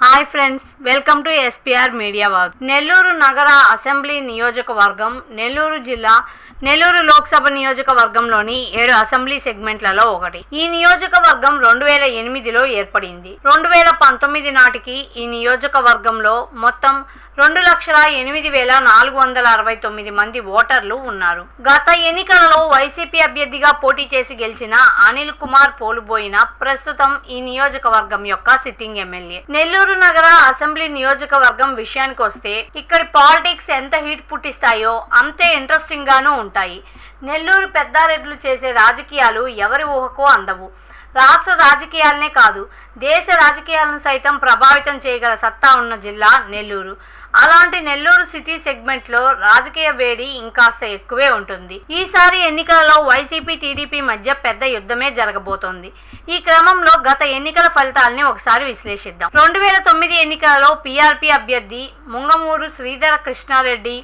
Hi friends, welcome to SPR media work. Nellore నగర assembly నియోజకవర్గం నెల్లూరు జిల్లా నెల్లూరు లోక్సభ నియోజకవర్గంలోని 7 అసెంబ్లీ సెగ్మెంట్లలో ఒకటి. ఈ నియోజకవర్గం 2008లో ఏర్పడింది. 2019 నాటికి ఈ నియోజకవర్గంలో మొత్తం 2,08,469 మంది ఓటర్లు ఉన్నారు. గత ఎన్నికలలో వైసీపీ అభ్యర్థిగా పోటీ చేసి గెలిచిన అనిల్ కుమార్ పోలుబోయిన ప్రస్తుతం ఈ నియోజకవర్గం యొక్క సిట్టింగ్ ఎమ్మెల్యే. నెల్లూరు నగర అసెంబ్లీ నియోజకవర్గం విషయానికి వస్తే ఇక్కడి పాలిటిక్స్ ఎంత హీట్ పుట్టిస్తాయో అంతే ఇంట్రెస్టింగ్ గాను ఉంటాయి. నెల్లూరు పెద్దారెడ్లు చేసే రాజకీయాలు ఎవరి ఊహకో అందవు. రాష్ట్ర రాజకీయాలనే కాదు, దేశ రాజకీయాలను సైతం ప్రభావితం చేయగల సత్తా ఉన్న జిల్లా నెల్లూరు. అలాంటి నెల్లూరు సిటీ సెగ్మెంట్లో రాజకీయ వేడి ఇంకాస్త ఎక్కువే ఉంటుంది. ఈసారి ఎన్నికలలో వైసీపీ టీడీపీ మధ్య పెద్ద యుద్ధమే జరగబోతోంది. ఈ క్రమంలో గత ఎన్నికల ఫలితాలని ఒకసారి విశ్లేషిద్దాం. 2009 ఎన్నికలలో పీఆర్పీ అభ్యర్థి ముంగమూరు శ్రీధర కృష్ణారెడ్డి,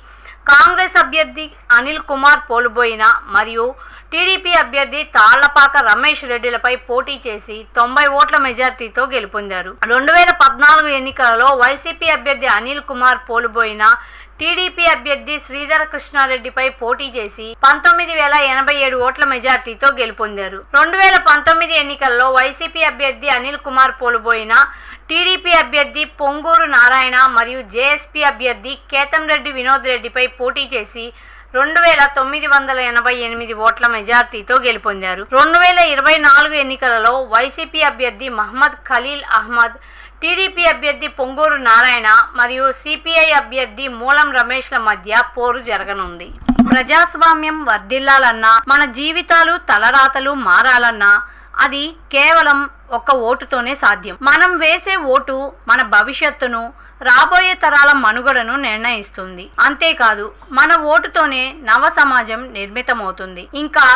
కాంగ్రెస్ అభ్యర్థి అనిల్ కుమార్ పోలుబోయిన మరియు టీడీపీ అభ్యర్థి తాళ్లపాక రమేష్ రెడ్డిలపై పోటీ చేసి 90 ఓట్ల మెజార్టీతో గెలుపొందారు. 2014 ఎన్నికలలో వైసీపీ అభ్యర్థి అనిల్ కుమార్ పోలుబోయిన టీడీపీ అభ్యర్థి శ్రీధర కృష్ణారెడ్డిపై పోటీ చేసి 19,087 ఓట్ల మెజార్టీతో గెలుపొందారు. 2019 ఎన్నికల్లో వైసీపీ అభ్యర్థి అనిల్ కుమార్ పోలుబోయిన టీడీపీ అభ్యర్థి పొంగూరు నారాయణ మరియు జేఎస్పీ అభ్యర్థి కేతంరెడ్డి వినోద్ రెడ్డిపై పోటీ చేసి 2,988 ఓట్ల మెజార్టీతో గెలుపొందారు. 2024 ఎన్నికలలో వైసీపీ అభ్యర్థి మహమ్మద్ ఖలీల్ అహ్మద్, టీడీపీ అభ్యర్థి పొంగూరు నారాయణ మరియు సిపిఐ అభ్యర్థి మూలం రమేష్ల మధ్య పోరు జరగనుంది. ప్రజాస్వామ్యం వర్ధిల్లాలన్నా, మన జీవితాలు తలరాతలు మారాలన్నా అది కేవలం ఒక్క ఓటుతోనే సాధ్యం. మనం వేసే ఓటు మన భవిష్యత్తును, రాబోయే తరాల మనుగడను నిర్ణయిస్తుంది. అంతేకాదు, మన ఓటుతోనే నవ సమాజం నిర్మితమవుతుంది, ఇంకా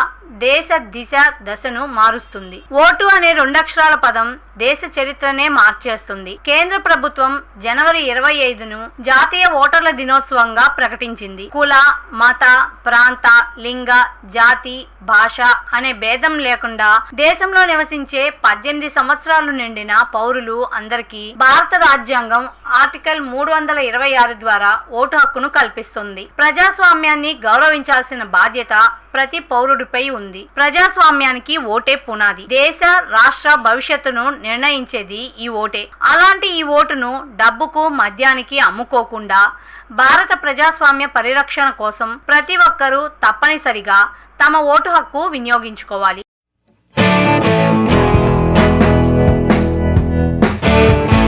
దేశ దిశ దశను మారుస్తుంది. ఓటు అనే 2 అక్షరాల పదం దేశ చరిత్రనే మార్చేస్తుంది. కేంద్ర ప్రభుత్వం జనవరి 25ను జాతీయ ఓటర్ల దినోత్సవంగా ప్రకటించింది. కుల, మత, ప్రాంత, లింగ, జాతి, భాష అనే భేదం లేకుండా దేశంలో నివసించే 18 సంవత్సరాలు నిండిన పౌరులు అందరికీ భారత రాజ్యాంగం ఆర్టికల్ 326 ద్వారా ఓటు హక్కును కల్పిస్తుంది. ప్రజాస్వామ్యాన్ని గౌరవించాల్సిన బాధ్యత ప్రతి పౌరుడిపై ఉంది. ప్రజాస్వామ్యానికి ఓటే పునాది. దేశ రాష్ట్ర భవిష్యత్తును నిర్ణయించేది ఈ ఓటే. అలాంటి ఈ ఓటును డబ్బుకు, మద్యానికి అమ్ముకోకుండా భారత ప్రజాస్వామ్య పరిరక్షణ కోసం ప్రతి ఒక్కరూ తప్పనిసరిగా తమ ఓటు హక్కు వినియోగించుకోవాలి.